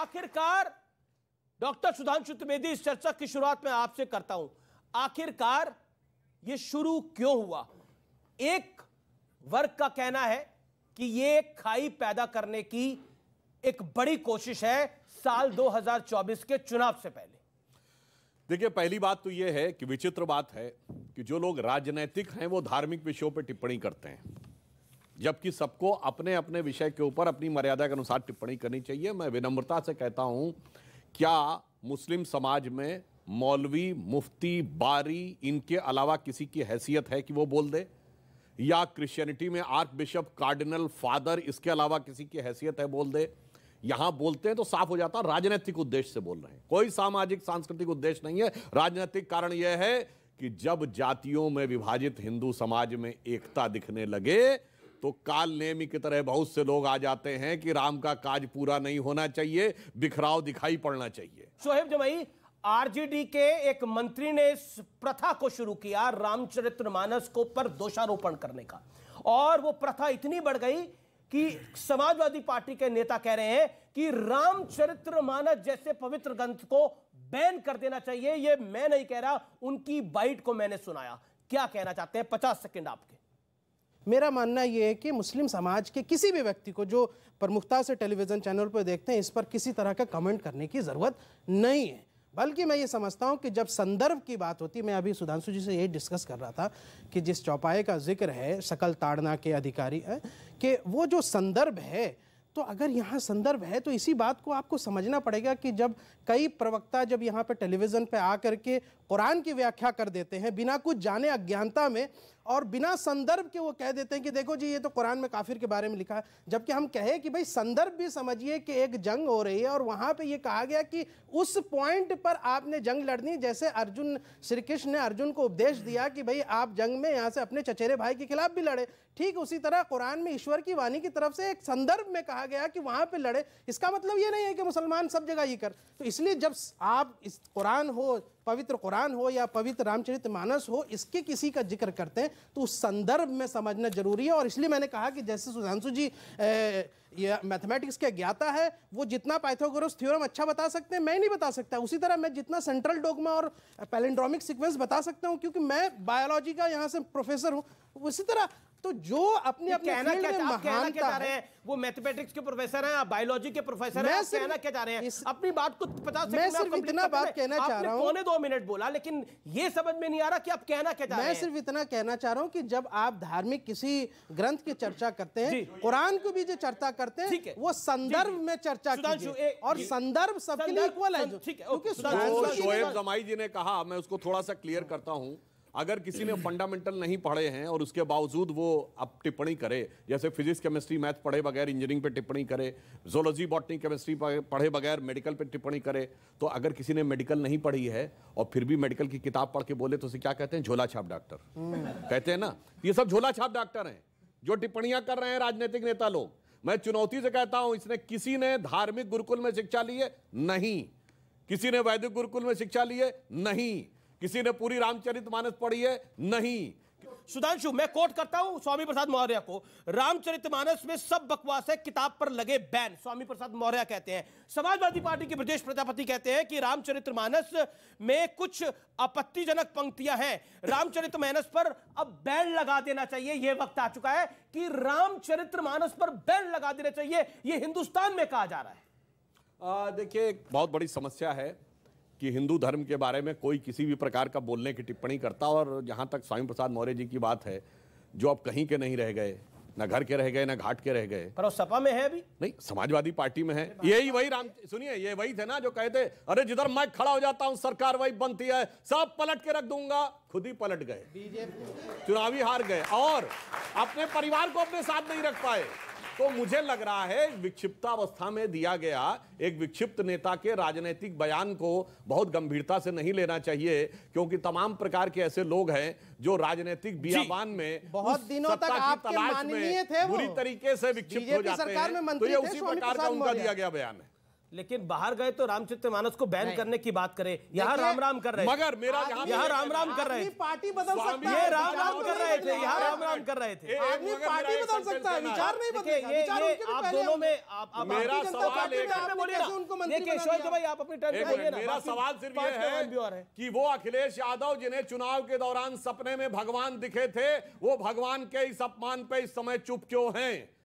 आखिरकार डॉक्टर सुधांशु त्रिवेदी, इस चर्चा की शुरुआत मैं आपसे करता हूं। आखिरकार यह शुरू क्यों हुआ? एक वर्ग का कहना है कि यह खाई पैदा करने की एक बड़ी कोशिश है साल 2024 के चुनाव से पहले। देखिए, पहली बात तो यह है कि विचित्र बात है कि जो लोग राजनीतिक हैं वो धार्मिक विषयों पर टिप्पणी करते हैं, जबकि सबको अपने अपने विषय के ऊपर अपनी मर्यादा के अनुसार टिप्पणी करनी चाहिए। मैं विनम्रता से कहता हूं, क्या मुस्लिम समाज में मौलवी, मुफ्ती, बारी, इनके अलावा किसी की हैसियत है कि वो बोल दे? या क्रिश्चियनिटी में आर्क बिशप, कार्डिनल, फादर, इसके अलावा किसी की हैसियत है बोल दे? यहां बोलते हैं तो साफ हो जाता, राजनीतिक उद्देश्य से बोल रहे हैं, कोई सामाजिक सांस्कृतिक उद्देश्य नहीं है। राजनीतिक कारण यह है कि जब जातियों में विभाजित हिंदू समाज में एकता दिखने लगे तो काल नेमी की तरह बहुत से लोग आ जाते हैं कि राम का काज पूरा नहीं होना चाहिए, बिखराव दिखाई पड़ना चाहिए। शोहेब जमाई, आरजेडी के एक मंत्री ने इस प्रथा को शुरू किया रामचरितमानस को पर दोषारोपण करने का, और वो प्रथा इतनी बढ़ गई कि समाजवादी पार्टी के नेता कह रहे हैं कि रामचरितमानस जैसे पवित्र ग्रंथ को बैन कर देना चाहिए। ये मैं नहीं कह रहा, उनकी बाइट को मैंने सुनाया। क्या कहना चाहते हैं? 50 सेकंड आपके। मेरा मानना यह है कि मुस्लिम समाज के किसी भी व्यक्ति को जो प्रमुखता से टेलीविजन चैनल पर देखते हैं, इस पर किसी तरह का कमेंट करने की जरूरत नहीं है। बल्कि मैं ये समझता हूं कि जब संदर्भ की बात होती है, मैं अभी सुधांशु जी से यही डिस्कस कर रहा था कि जिस चौपाए का जिक्र है सकल ताड़ना के अधिकारी है कि वो जो संदर्भ है, तो अगर यहाँ संदर्भ है तो इसी बात को आपको समझना पड़ेगा कि जब कई प्रवक्ता जब यहाँ पे टेलीविज़न पे आकर के कुरान की व्याख्या कर देते हैं बिना कुछ जाने अज्ञानता में, और बिना संदर्भ के वो कह देते हैं कि देखो जी ये तो कुरान में काफिर के बारे में लिखा है, जबकि हम कहे कि भाई संदर्भ भी समझिए कि एक जंग हो रही है और वहाँ पे ये कहा गया कि उस पॉइंट पर आपने जंग लड़नी। जैसे अर्जुन, श्री कृष्ण ने अर्जुन को उपदेश दिया कि भाई आप जंग में यहाँ से अपने चचेरे भाई के खिलाफ भी लड़े, ठीक उसी तरह कुरान में ईश्वर की वाणी की तरफ से एक संदर्भ में कहा गया कि वहाँ पे लड़े। इसका मतलब ये नहीं है कि मुसलमान सब जगह ये कर। तो इसलिए जब आप इस कुरान हो, पवित्र कुरान हो या पवित्र रामचरितमानस हो, इसके किसी का जिक्र करते हैं तो उस संदर्भ में समझना जरूरी है। और इसलिए मैंने कहा कि जैसे सुधांशु जी ये मैथमेटिक्स के ज्ञाता है, वो जितना पाइथागोरस थ्योरम अच्छा बता सकते हैं मैं नहीं बता सकता, उसी तरह मैं जितना सेंट्रल डोग्मा और पैलिंड्रोमिक सीक्वेंस बता सकता हूं क्योंकि मैं बायोलॉजी का यहाँ से प्रोफेसर हूं, उसी तरह तो जो अपने अपने कहना क्या चाह रहे हैं, वो मैथमेटिक्स के प्रोफेसर हैं, बायोलॉजी के प्रोफेसर हैं, कहना क्या चाह रहे हैं? अपनी बात को 50 सेकंड में सिर्फ इतना बात कहना चाह रहा हूं। पौने 2 मिनट बोला, लेकिन ये समझ में नहीं आ रहा कि आप कहना क्या चाह रहे हैं। मैं सिर्फ इतना कहना चाह रहा हूं कि जब आप धार्मिक किसी ग्रंथ की चर्चा करते हैं, कुरान को भी जो चर्चा करते हैं वो संदर्भ में चर्चा कीजिए, और संदर्भ सबके लिए इक्वल है। क्योंकि शोएब जमाई जी ने कहा, मैं उसको थोड़ा सा क्लियर करता हूं, अगर किसी ने फंडामेंटल नहीं पढ़े हैं और उसके बावजूद वो अब टिप्पणी करे, जैसे फिजिक्स, केमिस्ट्री, मैथ पढ़े बगैर इंजीनियरिंग पे टिप्पणी करे, जोलॉजी, बॉटनी, केमिस्ट्री पढ़े बगैर मेडिकल पे टिप्पणी करे, तो अगर किसी ने मेडिकल नहीं पढ़ी है और फिर भी मेडिकल की किताब पढ़ के बोले तो उसे क्या कहते हैं? झोला छाप डॉक्टर कहते हैं ना। ये सब झोला छाप डॉक्टर हैं जो टिप्पणियां कर रहे हैं राजनीतिक नेता लोग। मैं चुनौती से कहता हूं, इसने किसी ने धार्मिक गुरुकुल में शिक्षा ली है? नहीं। किसी ने वैदिक गुरुकुल में शिक्षा ली है? नहीं। किसी ने पूरी रामचरितमानस पढ़ी है? नहीं। सुधांशु, मैं कोट करता हूं स्वामी प्रसाद मौर्य को, रामचरितमानस में सब बकवास है, किताब पर लगे बैन। स्वामी प्रसाद मौर्य कहते हैं। समाजवादी पार्टी के ब्रजेश प्रजापति कहते हैं कि रामचरितमानस में कुछ आपत्तिजनक पंक्तियां हैं, रामचरितमानस पर अब बैन लगा देना चाहिए। यह वक्त आ चुका है कि रामचरितमानस पर बैन लगा देना चाहिए, यह हिंदुस्तान में कहा जा रहा है। देखिए, एक बहुत बड़ी समस्या है कि हिंदू धर्म के बारे में कोई किसी भी प्रकार का बोलने की टिप्पणी करता, और जहां तक स्वामी प्रसाद मौर्य जी की बात है, जो अब कहीं के नहीं रह गए, ना घर के रह गए ना घाट के रह गए, पर वो सपा में है अभी नहीं, समाजवादी पार्टी में है। यही वही सुनिए, ये वही थे ना जो कहते अरे जिधर मैं खड़ा हो जाता हूं सरकार वही बनती है, सब पलट के रख दूंगा। खुद ही पलट गए, चुनावी हार गए और अपने परिवार को अपने साथ नहीं रख पाए। तो मुझे लग रहा है विक्षिप्तावस्था में दिया गया एक विक्षिप्त नेता के राजनीतिक बयान को बहुत गंभीरता से नहीं लेना चाहिए, क्योंकि तमाम प्रकार के ऐसे लोग हैं जो राजनीतिक बियाबान में बहुत दिनों तक आपके माननीय थे, बुरी तरीके से विक्षिप्त हो जाते हैं। तो ये उसी प्रकार का उनका दिया गया बयान है। लेकिन बाहर गए तो रामचरितमानस को बैन करने की बात करें, यहाँ राम राम कर रहे थे। मगर मेरा यहाँ राम राम कर रहे थे, पार्टी बदल सकता है, ये राम राम कर रहे थे, यहाँ राम राम कर रहे थे। आदमी पार्टी बदल सकता है, विचार नहीं बदलेगा। विचार उनके भी आप पहले दोनों होंगे। में आप मेरा सवाल बोलिए ना, देखिए शोएब भाई आप अपनी टर्न बोलिए ना। मेरा सवाल सिर्फ ये है कि वो अखिलेश यादव जिन्हें चुनाव के दौरान सपने में भगवान दिखे थे, वो भगवान के इस अपमान पे इस समय चुप क्यों हैं?